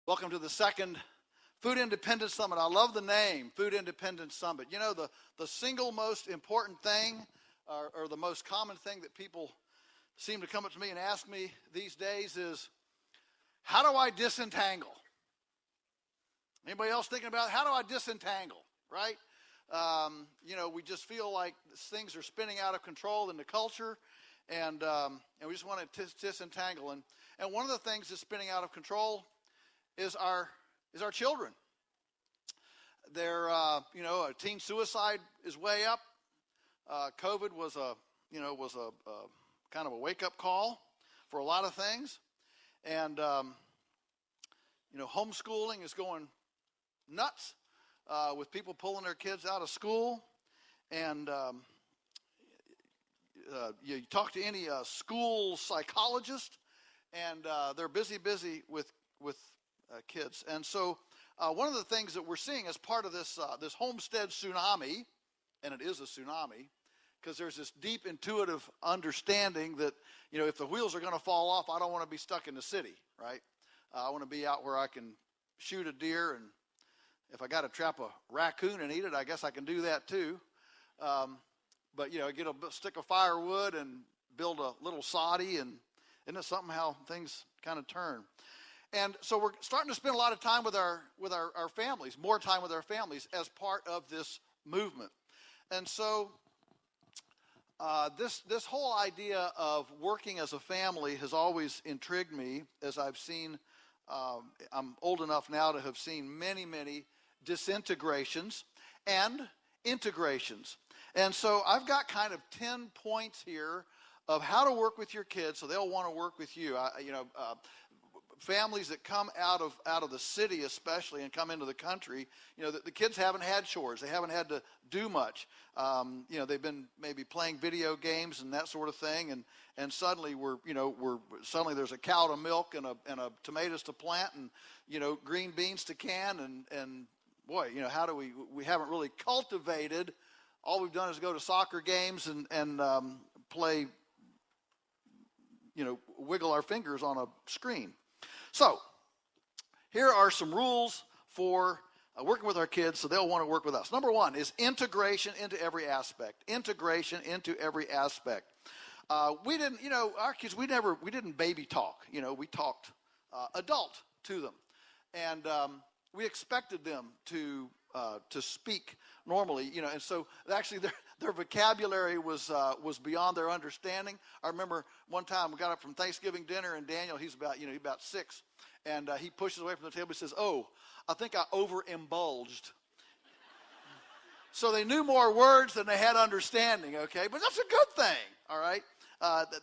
Welcome to the second Food Independence Summit. I love the name, Food Independence Summit. You know, the single most important thing or the most common thing that people seem to come up to me and ask me these days is, how do I disentangle? Anybody else thinking about how do I disentangle, right? We just feel like things are spinning out of control in the culture, and we just want to disentangle. And one of the things that's spinning out of control is our children. They're teen suicide is way up. COVID was a kind of a wake up call for a lot of things, and homeschooling is going nuts with people pulling their kids out of school, and you talk to any school psychologist, and they're busy with kids. And so one of the things that we're seeing as part of this homestead tsunami, and it is a tsunami, because there's this deep intuitive understanding that, if the wheels are going to fall off, I don't want to be stuck in the city, right? I want to be out where I can shoot a deer, and if I got to trap a raccoon and eat it, I guess I can do that too. But get a stick of firewood and build a little soddy, and isn't it something how things kind of turn? And so we're starting to spend a lot of time with our families, more time with our families as part of this movement. And so this whole idea of working as a family has always intrigued me, as I've seen. I'm old enough now to have seen many disintegrations and integrations. And so I've got kind of 10 points here of how to work with your kids so they'll want to work with you. Families that come out of the city especially and come into the country, the kids haven't had chores. They haven't had to do much. They've been maybe playing video games and that sort of thing, and suddenly suddenly there's a cow to milk and a tomatoes to plant and green beans to can, and boy, how do we haven't really cultivated. All we've done is go to soccer games and play, wiggle our fingers on a screen. So, here are some rules for working with our kids so they'll want to work with us. Number one is integration into every aspect. Integration into every aspect. We didn't, our kids, we didn't baby talk. We talked adult to them. And we expected them to speak normally, and so actually their vocabulary was beyond their understanding. I remember one time we got up from Thanksgiving dinner, and Daniel, he's about 6, and he pushes away from the table. He says, "Oh, I think I over-indulged." So they knew more words than they had understanding. Okay, but that's a good thing. All right,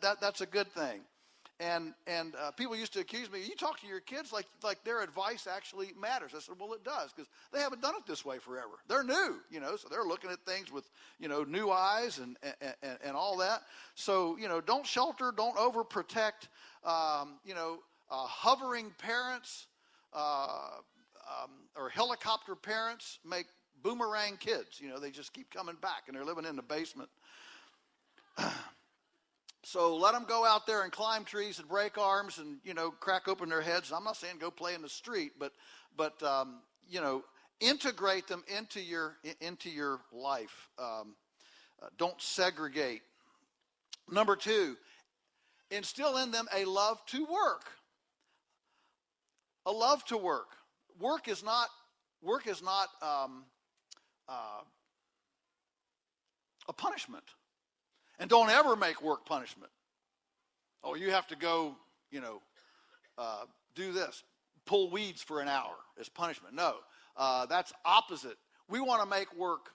that's a good thing. And people used to accuse me, you talk to your kids like their advice actually matters. I said, well, it does, because they haven't done it this way forever. They're new, so they're looking at things with, new eyes and all that. So, don't shelter, don't overprotect. Hovering parents or helicopter parents make boomerang kids. They just keep coming back, and they're living in the basement. So let them go out there and climb trees and break arms and, crack open their heads. I'm not saying go play in the street, but integrate them into your life. Don't segregate. Number 2, instill in them a love to work. A love to work. Work is not a punishment. And don't ever make work punishment. Oh, you have to go, do this. Pull weeds for an hour as punishment. No, that's opposite. We want to make work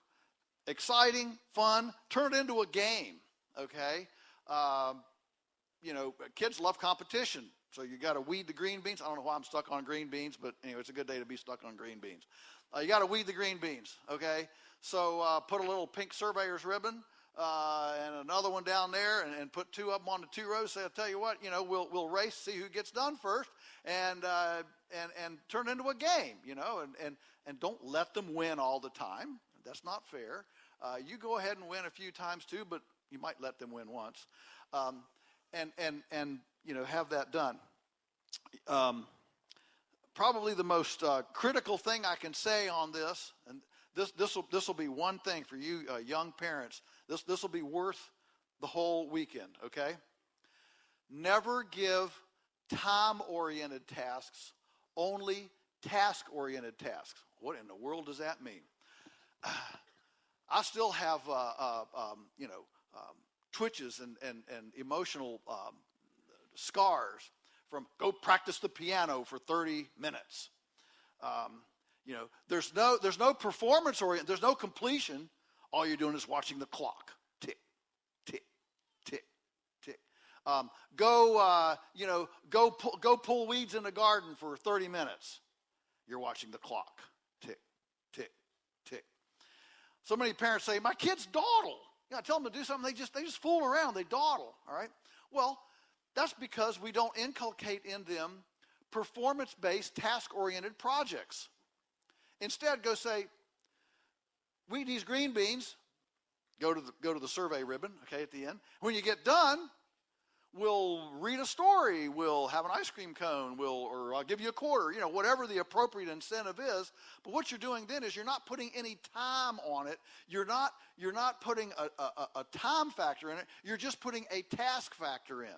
exciting, fun, turn it into a game, okay? Kids love competition, so you got to weed the green beans. I don't know why I'm stuck on green beans, but anyway, it's a good day to be stuck on green beans. You got to weed the green beans, okay? So put a little pink surveyor's ribbon and another one down there, and put 2 of them on the 2 rows. Say, I'll tell you what, we'll race, see who gets done first, and turn it into a game, and don't let them win all the time. That's not fair. You go ahead and win a few times too, but you might let them win once, and have that done. probably the most critical thing I can say on this, and this will be one thing for you young parents. This will be worth the whole weekend, okay? Never give time-oriented tasks, only task-oriented tasks. What in the world does that mean? I still have, twitches and emotional scars from go practice the piano for 30 minutes. There's no performance oriented. There's no completion. All you're doing is watching the clock tick, tick, tick, tick. Go pull weeds in the garden for 30 minutes. You're watching the clock tick, tick, tick. So many parents say, my kids dawdle. I tell them to do something, they just fool around, they dawdle, all right? Well, that's because we don't inculcate in them performance-based, task-oriented projects. Instead, go say, we eat these green beans, go to the survey ribbon, okay, at the end. When you get done, we'll read a story, we'll have an ice cream cone, or I'll give you a quarter, whatever the appropriate incentive is. But what you're doing then is you're not putting any time on it. You're not putting a time factor in it. You're just putting a task factor in.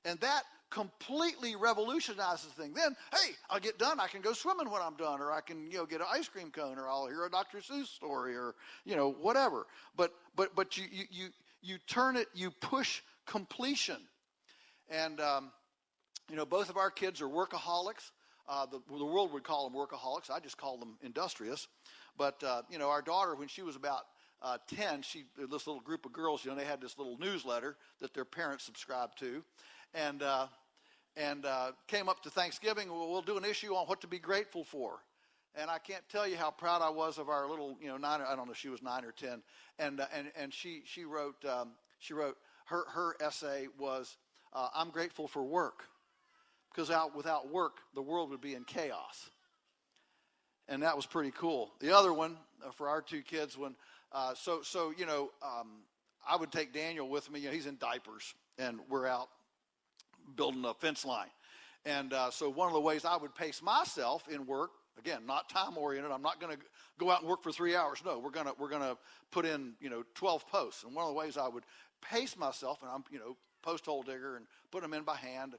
And that completely revolutionizes the thing. Then, hey, I'll get done. I can go swimming when I'm done, or I can, get an ice cream cone, or I'll hear a Dr. Seuss story, or, whatever. But you turn it, you push completion. And, both of our kids are workaholics. The world would call them workaholics. I just call them industrious. But, our daughter, when she was about 10, this little group of girls, they had this little newsletter that their parents subscribed to. And came up to Thanksgiving. We'll do an issue on what to be grateful for. And I can't tell you how proud I was of our little, 9, I don't know, she was 9 or 10. And she wrote her essay was, I'm grateful for work, because without work, the world would be in chaos. And that was pretty cool. The other one for our two kids, I would take Daniel with me. He's in diapers, and we're out building a fence line. And so one of the ways I would pace myself in work, again, not time oriented. I'm not going to go out and work for 3 hours. No, we're gonna put in 12 posts. And one of the ways I would pace myself, and I'm post hole digger and put them in by hand.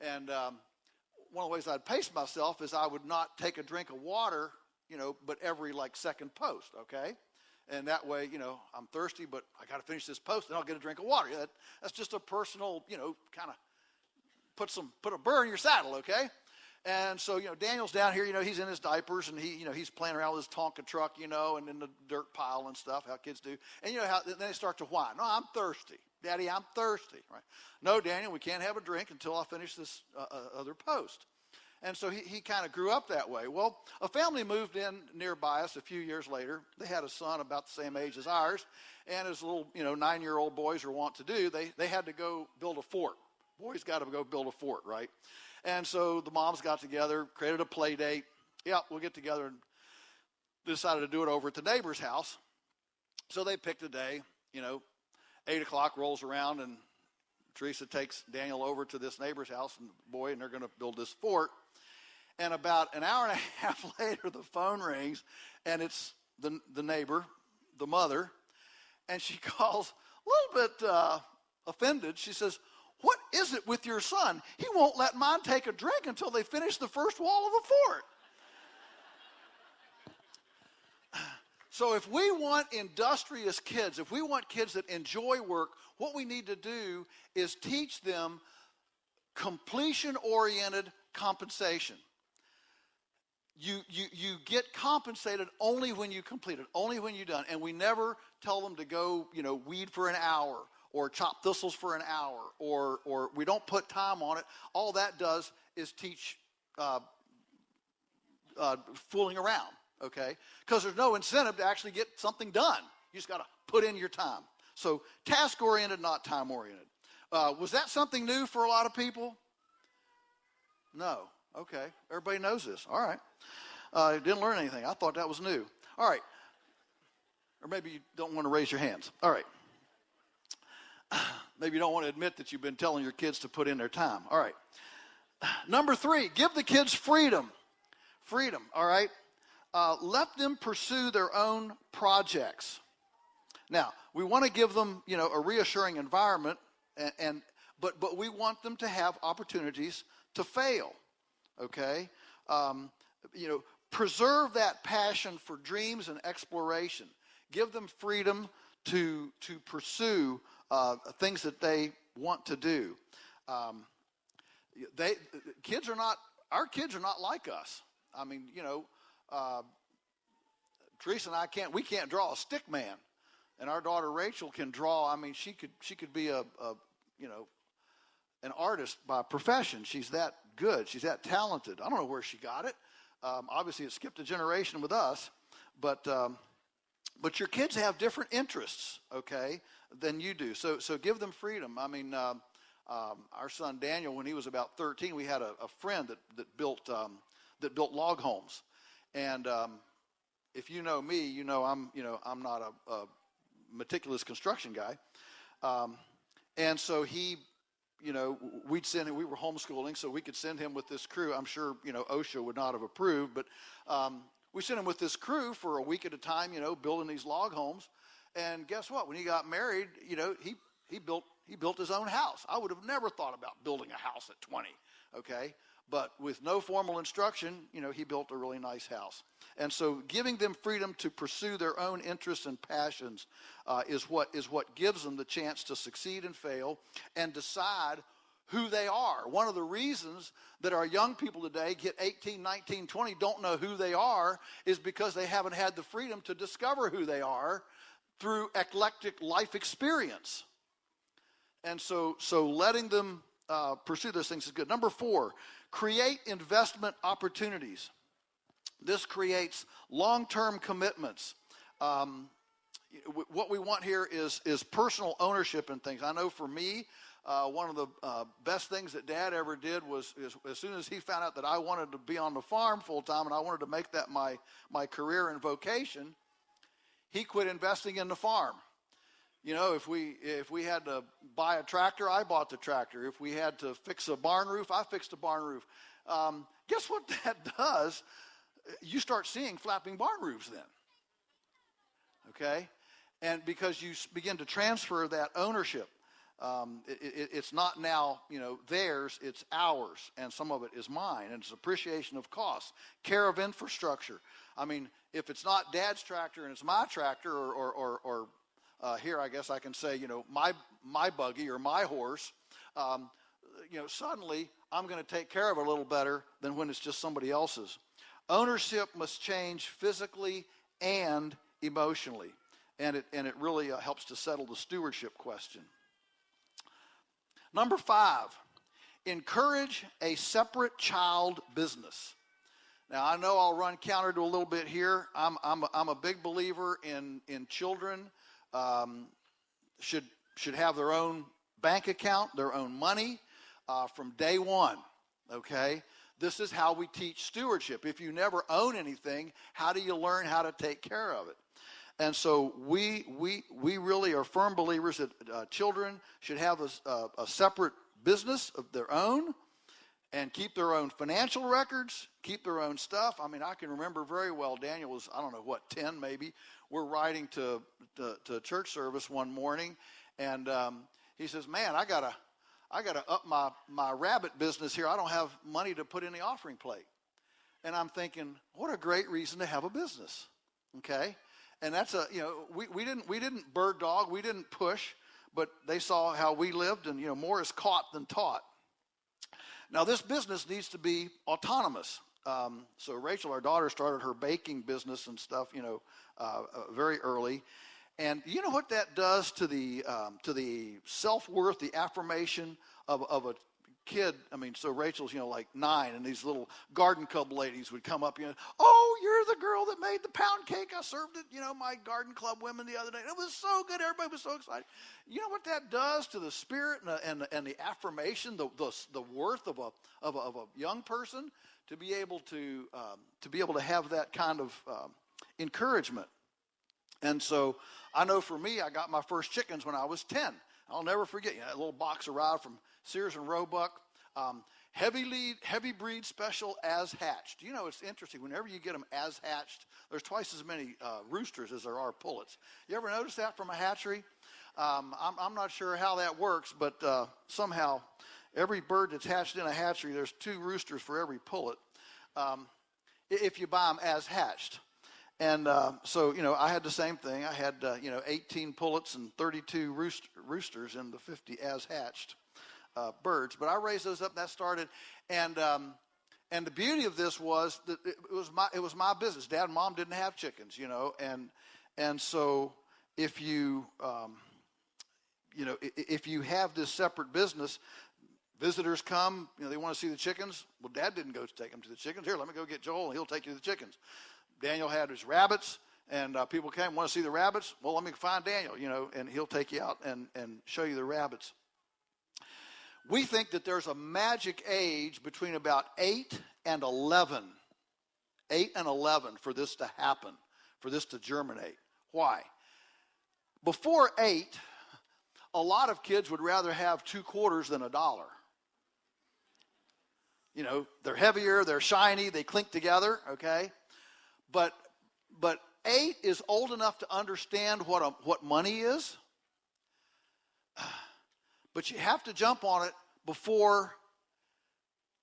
And one of the ways I'd pace myself is I would not take a drink of water, but every second post. Okay. And that way, I'm thirsty, but I got to finish this post, and I'll get a drink of water. That's just a personal, kind of put a burr in your saddle, okay? And so, Daniel's down here, he's in his diapers, and he's playing around with his Tonka truck, and in the dirt pile and stuff, how kids do. And how then they start to whine. No, I'm thirsty. Daddy, I'm thirsty, right? No, Daniel, we can't have a drink until I finish this other post. And so he kind of grew up that way. Well, a family moved in nearby us a few years later. They had a son about the same age as ours. And as little, 9-year-old boys are wont to do, they had to go build a fort. Boys got to go build a fort, right? And so the moms got together, created a play date. Yeah, we'll get together, and decided to do it over at the neighbor's house. So they picked a day, 8 o'clock rolls around, and Teresa takes Daniel over to this neighbor's house, and they're going to build this fort. And about an hour and a half later, the phone rings, and it's the neighbor, the mother, and she calls a little bit offended. She says, "What is it with your son? He won't let mine take a drink until they finish the first wall of the fort." So if we want industrious kids, if we want kids that enjoy work, what we need to do is teach them completion-oriented compensation. You get compensated only when you complete it, only when you're done. And we never tell them to go, weed for an hour, or chop thistles for an hour, or we don't put time on it. All that does is teach fooling around, okay? Because there's no incentive to actually get something done. You just got to put in your time. So task-oriented, not time-oriented. Was that something new for a lot of people? No. Okay. Everybody knows this. All right. Didn't learn anything. I thought that was new. All right. Or maybe you don't want to raise your hands. All right. Maybe you don't want to admit that you've been telling your kids to put in their time. All right. Number 3, give the kids freedom. Freedom, all right? Let them pursue their own projects. Now, we want to give them, a reassuring environment, but we want them to have opportunities to fail, okay? Preserve that passion for dreams and exploration. Give them freedom to pursue things that they want to do. Our kids are not like us. I mean, Teresa and I can't draw a stick man, and our daughter Rachel can draw. I mean, she could be an artist by profession. She's that good. She's that talented. I don't know where she got it. Obviously, it skipped a generation with us, but your kids have different interests, okay, than you do. So give them freedom. I mean, our son Daniel, when he was about 13, we had a friend that built log homes, and if you know me, I'm not a meticulous construction guy, and so he. We'd send him, we were homeschooling, so we could send him with this crew. I'm sure, OSHA would not have approved, but we sent him with this crew for a week at a time, building these log homes. And guess what? When he got married, he built his own house. I would have never thought about building a house at 20, okay? But with no formal instruction, he built a really nice house. And so giving them freedom to pursue their own interests and passions is what gives them the chance to succeed and fail and decide who they are. One of the reasons that our young people today get 18, 19, 20, don't know who they are is because they haven't had the freedom to discover who they are through eclectic life experience. And so letting them pursue those things is good. Number 4, create investment opportunities. This creates long-term commitments. What we want here is personal ownership in things. I know for me, one of the best things that Dad ever did was as soon as he found out that I wanted to be on the farm full time and I wanted to make that my career and vocation, he quit investing in the farm. If we had to buy a tractor, I bought the tractor. If we had to fix a barn roof, I fixed a barn roof. Guess what that does? You start seeing flapping barn roofs then. Okay? And because you begin to transfer that ownership, it's not now, theirs, it's ours, and some of it is mine, and it's appreciation of costs, care of infrastructure. I mean, if it's not Dad's tractor and it's my tractor, or here I guess I can say, my buggy or my horse, suddenly I'm going to take care of it a little better than when it's just somebody else's. Ownership must change physically and emotionally, and it really helps to settle the stewardship question. Number 5, encourage a separate child business. Now I know I'll run counter to a little bit here. I'm a big believer in children should have their own bank account, their own money from day one. Okay. This is how we teach stewardship. If you never own anything, how do you learn how to take care of it? And so we really are firm believers that children should have a separate business of their own and keep their own financial records, keep their own stuff. I mean, I can remember very well, Daniel was, 10 maybe. We're riding to church service one morning, and he says, man, I gotta up my rabbit business here. I don't have money to put in the offering plate. And I'm thinking, what a great reason to have a business, okay? And that's we didn't bird dog, we didn't push, but they saw how we lived, and more is caught than taught. Now this business needs to be autonomous. So Rachel, our daughter, started her baking business and stuff, very early. And you know what that does to the self-worth, the affirmation of a kid? I mean, so Rachel's, like 9, and these little garden club ladies would come up, oh, you're the girl that made the pound cake. I served it, my garden club women the other day. It was so good. Everybody was so excited. You know what that does to the spirit and the affirmation, the worth of a young person, to be able to have that kind of encouragement. And so I know for me, I got my first chickens when I was 10. I'll never forget, that little box arrived from Sears and Roebuck. heavy breed special as hatched. You know, it's interesting. Whenever you get them as hatched, there's twice as many roosters as there are pullets. You ever notice that from a hatchery? I'm not sure how that works, but somehow every bird that's hatched in a hatchery, there's 2 roosters for every pullet if you buy them as hatched. And so, you know, I had the same thing. I had, 18 pullets and 32 roosters in the 50 as hatched birds. But I raised those up, and that started. And the beauty of this was that it was my business. Dad and Mom didn't have chickens, you know. And so if you, if you have this separate business, visitors come, you know, they want to see the chickens. Well, Dad didn't go take them to the chickens. Here, let me go get Joel, and he'll take you to the chickens. Daniel had his rabbits, and people came, want to see the rabbits. Well, let me find Daniel, you know, and he'll take you out and show you the rabbits. We think that there's a magic age between about 8 and 11. 8 and 11 for this to happen, for this to germinate. Why? Before 8, a lot of kids would rather have 2 quarters than $1. You know, they're heavier, they're shiny, they clink together, okay? But 8 is old enough to understand what money is. But you have to jump on it before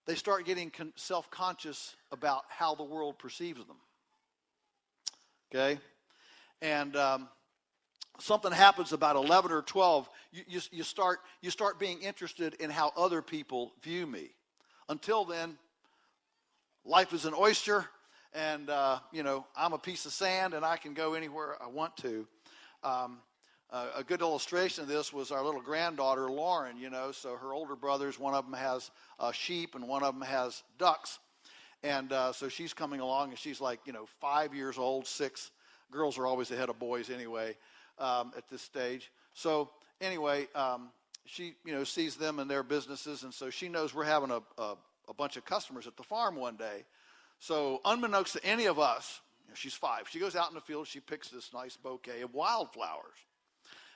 they start getting self-conscious about how the world perceives them. Okay? And something happens about 11 or 12, you start being interested in how other people view me. Until then, life is an oyster. And, I'm a piece of sand, and I can go anywhere I want to. A good illustration of this was our little granddaughter, Lauren, you know. So her older brothers, one of them has sheep, and one of them has ducks. And so she's coming along, and she's like, 5 years old, 6. Girls are always ahead of boys anyway at this stage. So anyway, she, sees them and their businesses, and so she knows we're having a bunch of customers at the farm one day. So unbeknownst to any of us, she's 5. She goes out in the field. She picks this nice bouquet of wildflowers.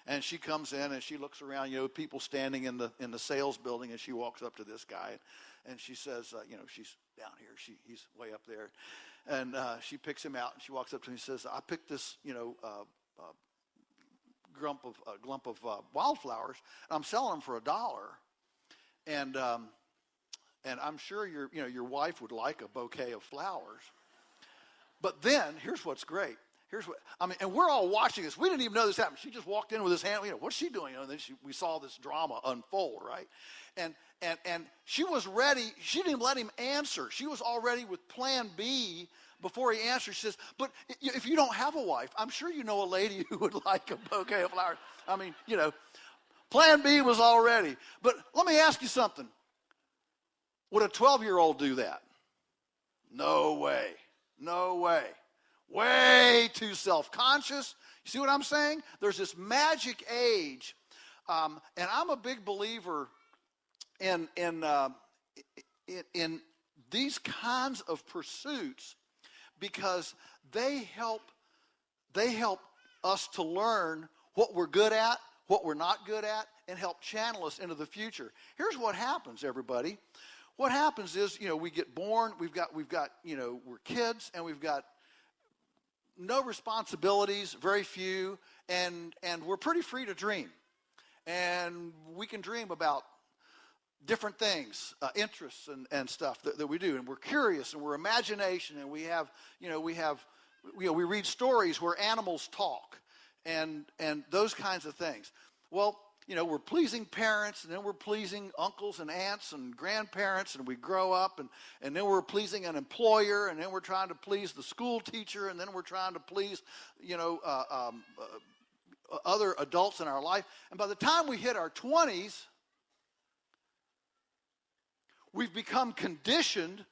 And she comes in and she looks around, people standing in the sales building, and she walks up to this guy. And she says, she's down here. He's way up there. And she picks him out, and she walks up to him and says, I picked this, glump of wildflowers, and I'm selling them for $1. And I'm sure your wife would like a bouquet of flowers. But then, here's what's great. And we're all watching this. We didn't even know this happened. She just walked in with his hand. What's she doing? And then we saw this drama unfold, right? And she was ready. She didn't let him answer. She was already with plan B before he answered. She says, but if you don't have a wife, I'm sure you know a lady who would like a bouquet of flowers. Plan B was already. But let me ask you something. Would a 12-year-old do that? No way. No way. Way too self-conscious. You see what I'm saying? There's this magic age. And I'm a big believer in these kinds of pursuits because they help us to learn what we're good at, what we're not good at, and help channel us into the future. Here's what happens, everybody. What happens is, we get born, we've got, we're kids, and we've got no responsibilities, very few, and we're pretty free to dream. And we can dream about different things, interests and stuff that we do. And we're curious, and we're imagination, and we read stories where animals talk and those kinds of things. Well, we're pleasing parents, and then we're pleasing uncles and aunts and grandparents, and we grow up, and then we're pleasing an employer, and then we're trying to please the school teacher, and then we're trying to please, other adults in our life. And by the time we hit our 20s, we've become conditioned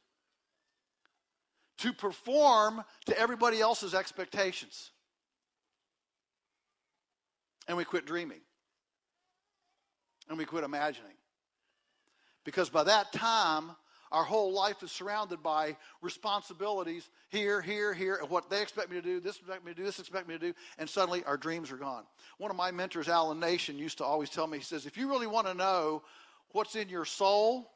to perform to everybody else's expectations. And we quit dreaming. And we quit imagining. Because by that time, our whole life is surrounded by responsibilities here, and what they expect me to do, this expect me to do, this expect me to do, and suddenly our dreams are gone. One of my mentors, Alan Nation, used to always tell me, he says, if you really want to know what's in your soul,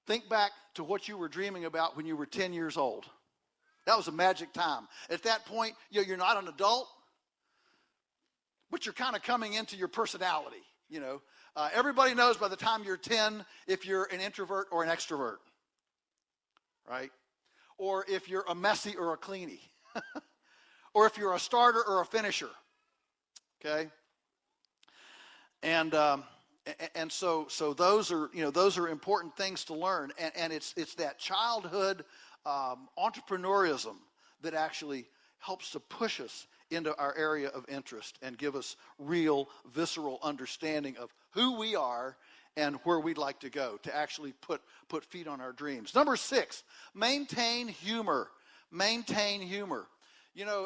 Think back to what you were dreaming about when you were 10 years old. That was a magic time. At that point, you're not an adult, but you're kind of coming into your personality, Everybody knows by the time you're 10 if you're an introvert or an extrovert, right? Or if you're a messy or a cleanie. Or if you're a starter or a finisher, okay? And so those are important things to learn, and it's that childhood entrepreneurism that actually helps to push us into our area of interest and give us real visceral understanding of who we are and where we'd like to go, to actually put feet on our dreams. Number 6, maintain humor. Maintain humor.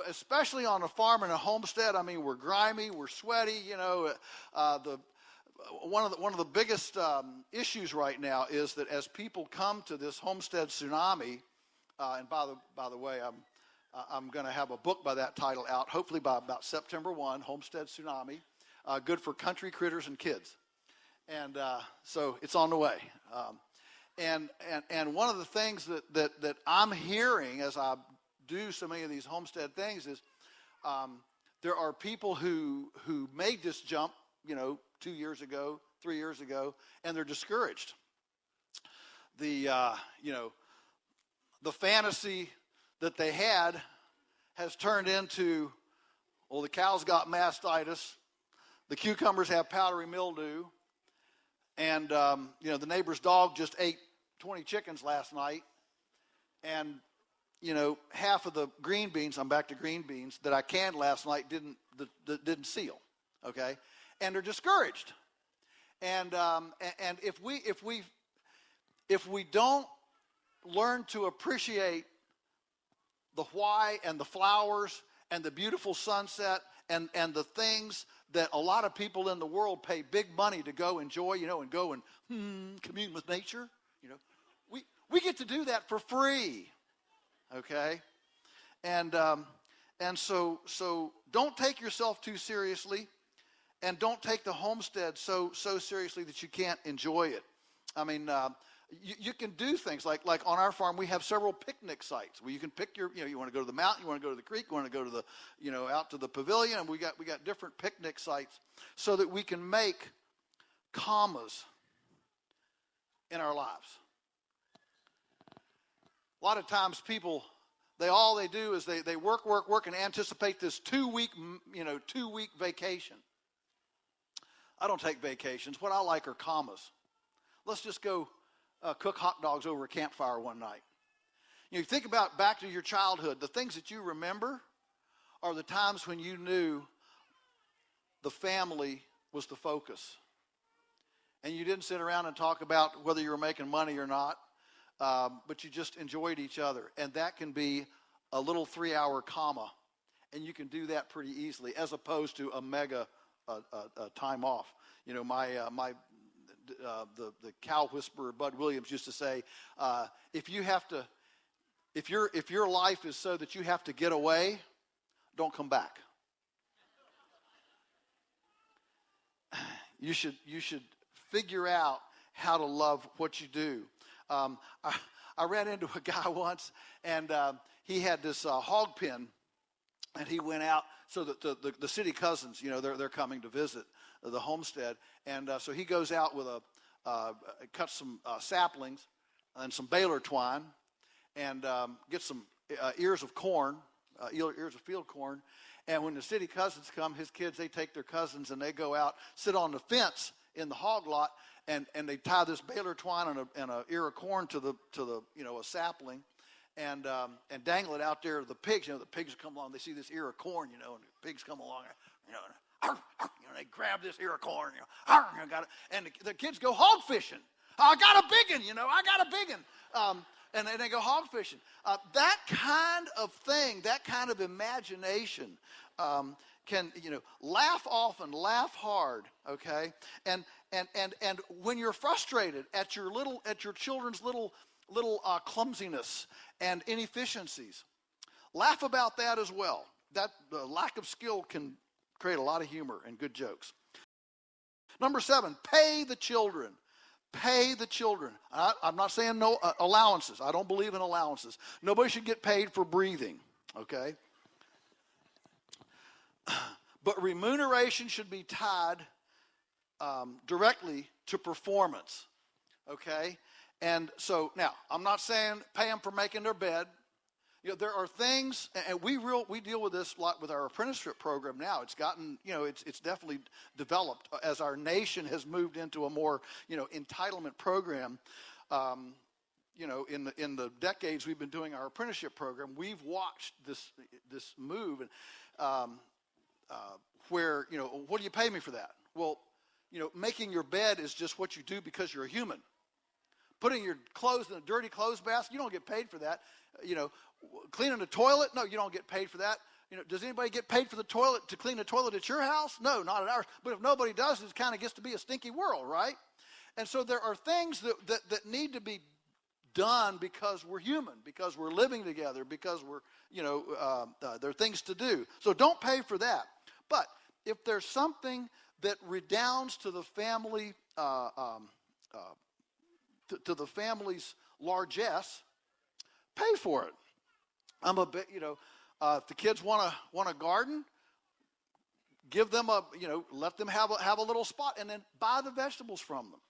Especially on a farm and a homestead, we're grimy, we're sweaty. One of the biggest issues right now is that as people come to this homestead tsunami, and by the way, I'm going to have a book by that title out, hopefully by about September 1, Homestead Tsunami, good for country critters and kids. And so it's on the way. And one of the things that I'm hearing as I do so many of these homestead things is there are people who made this jump, 2 years ago, 3 years ago, and they're discouraged. The fantasy that they had has turned into, the cows got mastitis, the cucumbers have powdery mildew, and the neighbor's dog just ate 20 chickens last night, and half of the green beans, I'm back to green beans, that I canned last night didn't seal, okay? And they're discouraged. And if we don't learn to appreciate the why and the flowers and the beautiful sunset and the things that a lot of people in the world pay big money to go enjoy, and go and commune with nature, we get to do that for free. Okay, and so don't take yourself too seriously, and don't take the homestead so seriously that you can't enjoy it. You can do things like on our farm we have several picnic sites where you can pick you want to go to the mountain, you want to go to the creek, you want to go to the out to the pavilion, and we got different picnic sites so that we can make commas in our lives. A lot of times people, all they do is they work and anticipate this 2-week vacation. I don't take vacations. What I like are commas. Let's just go cook hot dogs over a campfire one night. You think about back to your childhood. The things that you remember are the times when you knew the family was the focus. And you didn't sit around and talk about whether you were making money or not. But you just enjoyed each other. And that can be a little 3-hour comma. And you can do that pretty easily, as opposed to a mega time off. The cow whisperer Bud Williams used to say, if your life is so that you have to get away, don't come back. You should figure out how to love what you do. I ran into a guy once, and he had this hog pen, and he went out so that the city cousins, they're coming to visit the homestead, and so he goes out with cuts some saplings and some baler twine, and gets some ears of corn, ears of field corn, and when the city cousins come, his kids, they take their cousins and they go out, sit on the fence in the hog lot, and they tie this baler twine and a ear of corn to the a sapling, and dangle it out there to the pigs. The pigs come along, they see this ear of corn, and the pigs come along, they grab this ear of corn, got it, and the kids go hog fishing. I got a big one, I got a big one. And they go hog fishing. That kind of thing, that kind of imagination can, laugh often, laugh hard, okay? And when you're frustrated at your children's little clumsiness and inefficiencies, laugh about that as well. That the lack of skill can create a lot of humor and good jokes. Number 7, pay the children. Pay the children. I'm not saying no allowances. I don't believe in allowances. Nobody should get paid for breathing, okay? But remuneration should be tied directly to performance, okay? And so now, I'm not saying pay them for making their bed. You know, there are things, and we deal with this a lot with our apprenticeship program now. It's gotten, you know, it's definitely developed as our nation has moved into a more, you know, entitlement program. You know, in the decades we've been doing our apprenticeship program, we've watched this move, and where, you know, what do you pay me for that? Well, you know, making your bed is just what you do because you're a human. Putting your clothes in a dirty clothes basket, you don't get paid for that. You know, cleaning the toilet, no, you don't get paid for that. You know, does anybody get paid for the toilet to clean the toilet at your house? No, not at ours. But if nobody does, it kind of gets to be a stinky world, right? And so there are things that need to be done because we're human, because we're living together, because we're, you know, there are things to do. So don't pay for that. But if there's something that redounds to the family, to the family's largesse, pay for it. I'm a bit, you know, if the kids want a garden, give them let them have a little spot, and then buy the vegetables from them.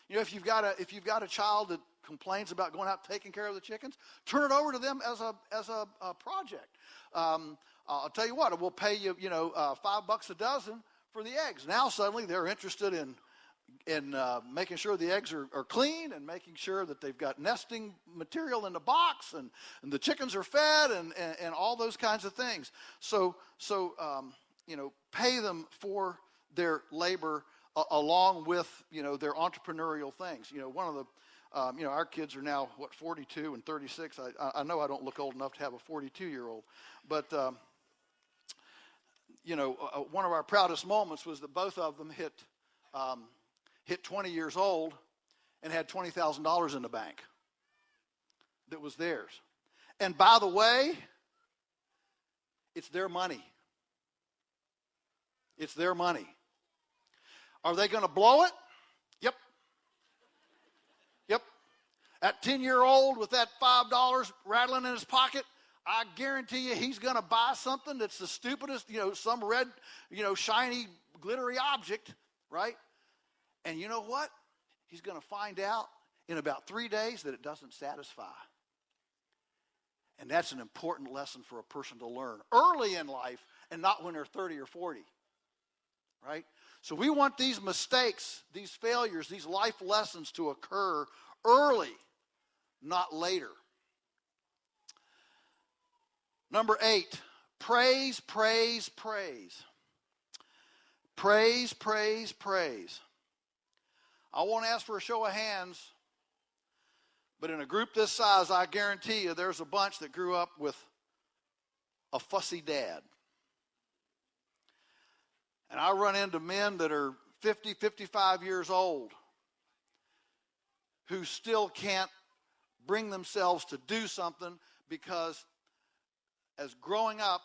You know, if you've got a child that complains about going out and taking care of the chickens, turn it over to them as a project. I'll tell you what, we'll pay you, you know, $5 a dozen for the eggs. Now suddenly they're interested in making sure the eggs are clean, and making sure that they've got nesting material in the box, and the chickens are fed, and all those kinds of things. So you know, pay them for their labor along with, you know, their entrepreneurial things. You know, one of the you know, our kids are now 42 and 36. I know I don't look old enough to have a 42-year-old, but you know, one of our proudest moments was that both of them hit 20 years old and had $20,000 in the bank that was theirs. And by the way, it's their money. It's their money. Are they going to blow it? Yep. Yep. That 10-year-old with that $5 rattling in his pocket, I guarantee you he's going to buy something that's the stupidest, you know, some red, you know, shiny, glittery object, right? And you know what? He's going to find out in about 3 days that it doesn't satisfy. And that's an important lesson for a person to learn early in life, and not when they're 30 or 40, right? So we want these mistakes, these failures, these life lessons to occur early, not later. Number 8, praise, praise, praise. Praise, praise, praise. I won't ask for a show of hands, but in a group this size, I guarantee you there's a bunch that grew up with a fussy dad. And I run into men that are 50, 55 years old who still can't bring themselves to do something because as growing up,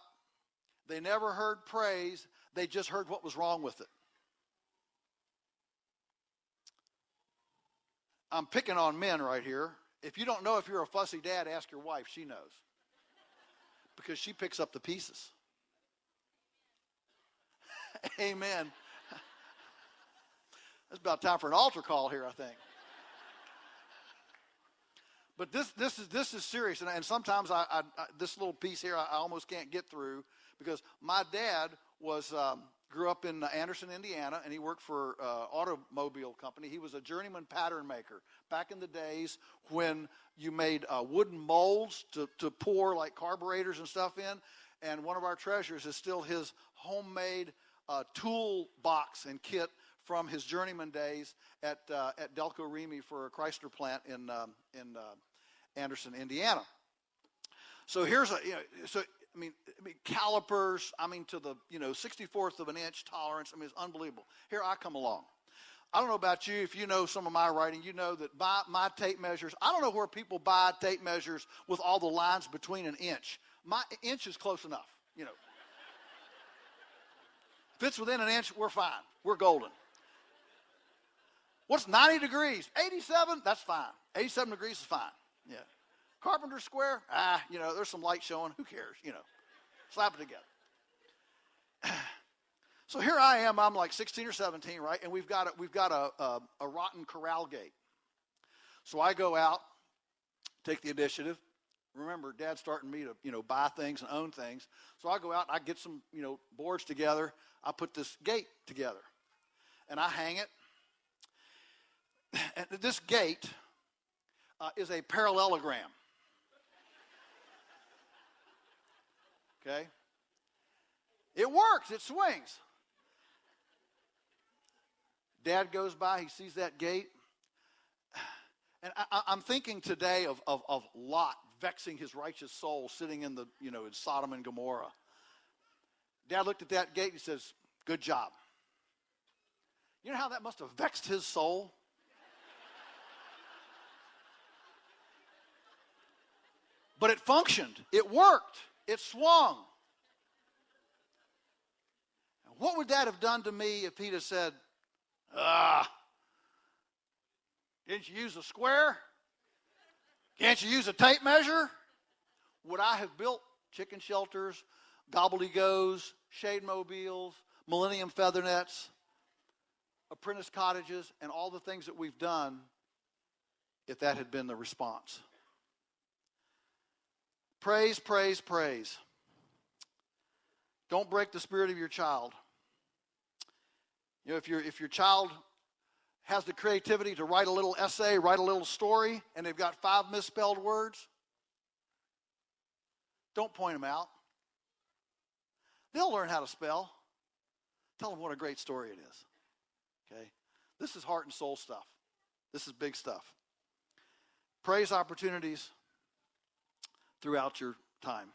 they never heard praise, they just heard what was wrong with it. I'm picking on men right here. If you don't know if you're a fussy dad, ask your wife. She knows. Because she picks up the pieces. Amen. It's about time for an altar call here, I think. But this is serious, and sometimes I this little piece here I almost can't get through, because my dad grew up in Anderson, Indiana, and he worked for an automobile company. He was a journeyman pattern maker back in the days when you made wooden molds to pour like carburetors and stuff in. And one of our treasures is still his homemade tool box and kit from his journeyman days at Delco Remy for a Chrysler plant in Anderson, Indiana. So here's I mean, calipers, to the, 64th of an inch tolerance. It's unbelievable. Here I come along. I don't know about you. If you know some of my writing, you know that my tape measures, I don't know where people buy tape measures with all the lines between an inch. My inch is close enough, If it's within an inch, we're fine. We're golden. What's 90 degrees? 87? That's fine. 87 degrees is fine. Yeah. Carpenter square? There's some light showing. Who cares? Slap it together. So here I am. I'm like 16 or 17, right? And we've got a rotten corral gate. So I go out, take the initiative. Remember, Dad's starting me to buy things and own things. So I go out and I get some boards together. I put this gate together, and I hang it. And this gate is a parallelogram. Okay? It works. It swings. Dad goes by. He sees that gate. And I'm thinking today of Lot vexing his righteous soul sitting in in Sodom and Gomorrah. Dad looked at that gate and he says, good job. You know how that must have vexed his soul? But it functioned. It worked. It swung. What would that have done to me if he'd have said, didn't you use a square? Can't you use a tape measure? Would I have built chicken shelters, gobbledygos, shade mobiles, millennium feather nets, apprentice cottages, and all the things that we've done if that had been the response? Praise, praise, praise. Don't break the spirit of your child. If your child has the creativity to write a little essay, write a little story, and they've got 5 misspelled words, don't point them out. They'll learn how to spell. Tell them what a great story it is. Okay? This is heart and soul stuff. This is big stuff. Praise opportunities throughout your time.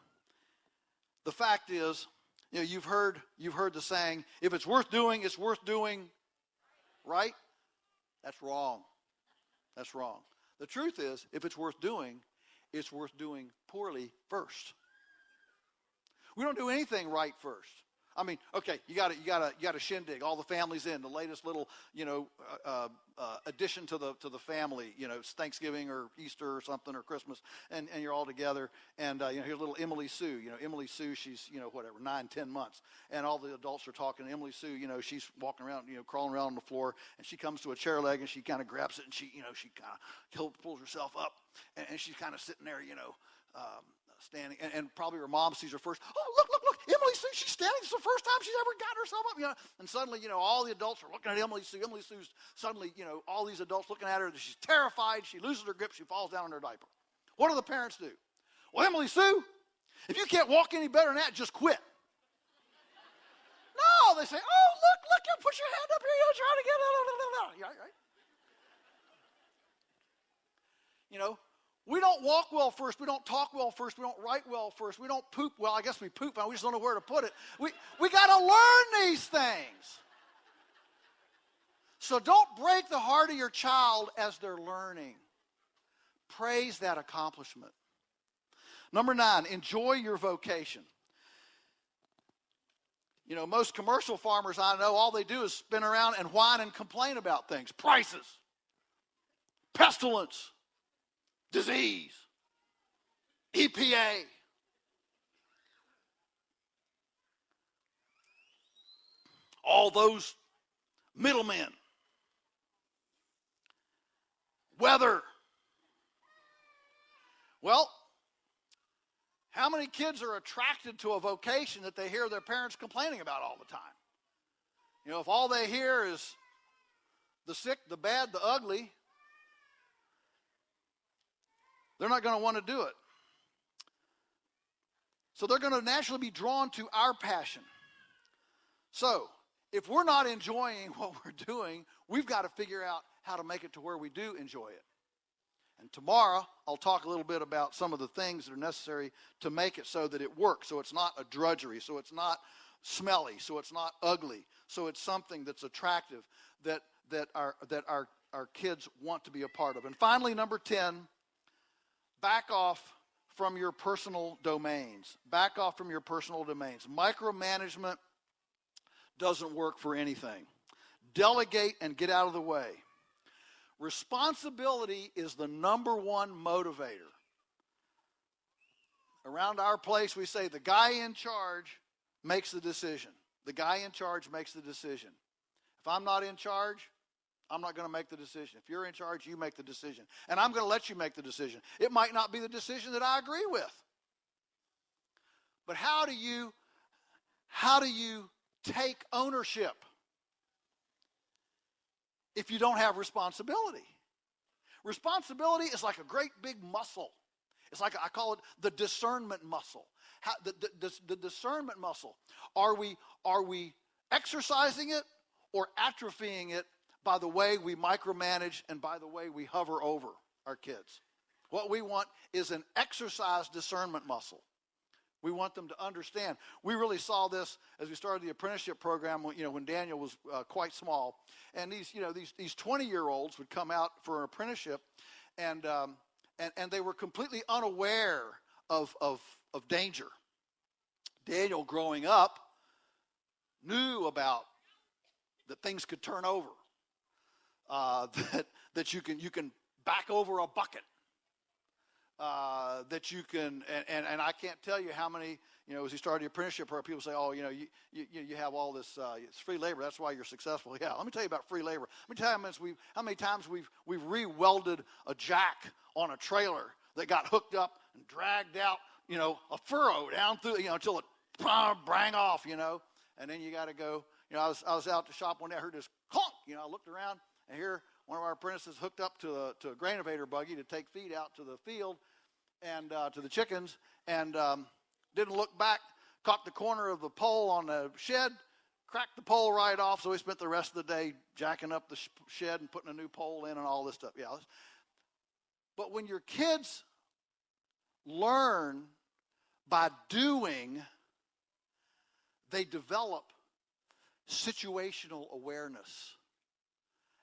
The fact is, you've heard the saying, if it's worth doing, it's worth doing right. That's wrong. That's wrong. The truth is, if it's worth doing, it's worth doing poorly first. We don't do anything right first. I mean, okay, you got a shindig. All the family's in the latest little, addition to the family. It's Thanksgiving or Easter or something or Christmas, and you're all together. And here's little Emily Sue. Emily Sue, she's 9, 10 months, and all the adults are talking. Emily Sue, she's walking around, crawling around on the floor, and she comes to a chair leg and she kind of grabs it and she kind of pulls herself up, and she's kind of sitting there, standing, and probably her mom sees her first. Oh, look, Emily Sue, she's standing. It's the first time she's ever got herself up, And suddenly, all the adults are looking at Emily Sue. Emily Sue's suddenly, all these adults looking at her. She's terrified. She loses her grip. She falls down in her diaper. What do the parents do? Well, Emily Sue, if you can't walk any better than that, just quit. No, they say, oh, look, you put your hand up here. You're trying to get it. Right? We don't walk well first. We don't talk well first. We don't write well first. We don't poop well. I guess we poop. We just don't know where to put it. We got to learn these things. So don't break the heart of your child as they're learning. Praise that accomplishment. Number 9, enjoy your vocation. Most commercial farmers I know, all they do is spin around and whine and complain about things. Prices, pestilence, disease, EPA. All those middlemen. Weather. Well, how many kids are attracted to a vocation that they hear their parents complaining about all the time? If all they hear is the sick, the bad, the ugly, they're not going to want to do it. So they're going to naturally be drawn to our passion. So if we're not enjoying what we're doing, we've got to figure out how to make it to where we do enjoy it. And tomorrow, I'll talk a little bit about some of the things that are necessary to make it so that it works, so it's not a drudgery, so it's not smelly, so it's not ugly, so it's something that's attractive that our kids want to be a part of. And finally, number 10, back off from your personal domains. Back off from your personal domains. Responsibility is the number one motivator. Around our place, we say the guy in charge makes the decision. The guy in charge makes the decision. If I'm not in charge, I'm not going to make the decision. If you're in charge, you make the decision. And I'm going to let you make the decision. It might not be the decision that I agree with. But how do you take ownership if you don't have responsibility? Responsibility is like a great big muscle. It's like, I call it the discernment muscle. The discernment muscle. Are we exercising it or atrophying it by the way we micromanage and by the way we hover over our kids? What we want is an exercised discernment muscle. We want them to understand. We really saw this as we started the apprenticeship program when Daniel was quite small. And these 20-year-olds would come out for an apprenticeship, and they were completely unaware of danger. Daniel, growing up, knew about that things could turn over, that you can back over a bucket, that you can, and I can't tell you how many, as he started the apprenticeship program, people say, oh, you have all this, it's free labor, that's why you're successful. Yeah, let me tell you about free labor. Let me tell you how many times we've re-welded a jack on a trailer that got hooked up and dragged out, a furrow down through, until it brang off, and then you got to go. I was out at the shop one day, I heard this clunk, I looked around, and here one of our apprentices hooked up to a grainovator buggy to take feed out to the field and to the chickens, and didn't look back, caught the corner of the pole on the shed, cracked the pole right off, so we spent the rest of the day jacking up the shed and putting a new pole in and all this stuff. Yeah. But when your kids learn by doing, they develop situational awareness.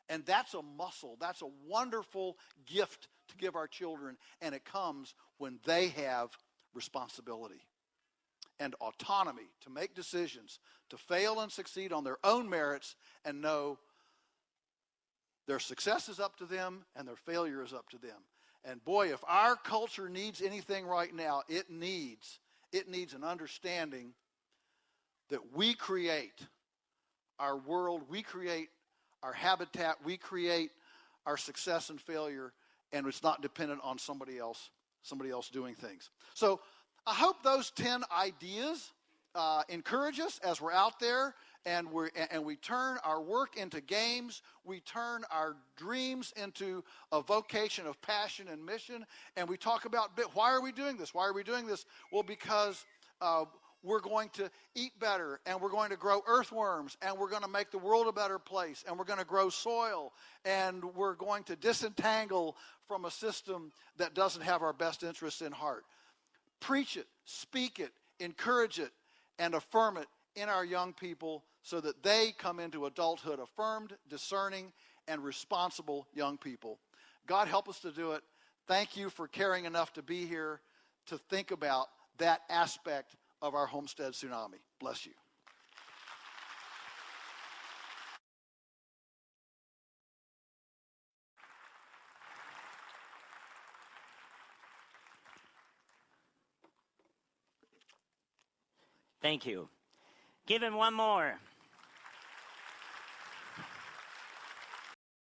And that's a muscle. That's a wonderful gift to give our children. And it comes when they have responsibility and autonomy to make decisions, to fail and succeed on their own merits, and know their success is up to them and their failure is up to them. And boy, if our culture needs anything right now, it needs an understanding that we create our world, we create our habitat, we create our success and failure, and it's not dependent on somebody else doing things. So I hope those 10 ideas encourage us as we're out there and we turn our work into games. We turn our dreams into a vocation of passion and mission. And we talk about, why are we doing this? Why are we doing this? Well, because we're going to eat better, and we're going to grow earthworms, and we're going to make the world a better place, and we're going to grow soil, and we're going to disentangle from a system that doesn't have our best interests in heart. Preach it, speak it, encourage it, and affirm it in our young people so that they come into adulthood affirmed, discerning, and responsible young people. God help us to do it. Thank you for caring enough to be here to think about that aspect of our homestead tsunami. Bless you. Thank you. Give him one more.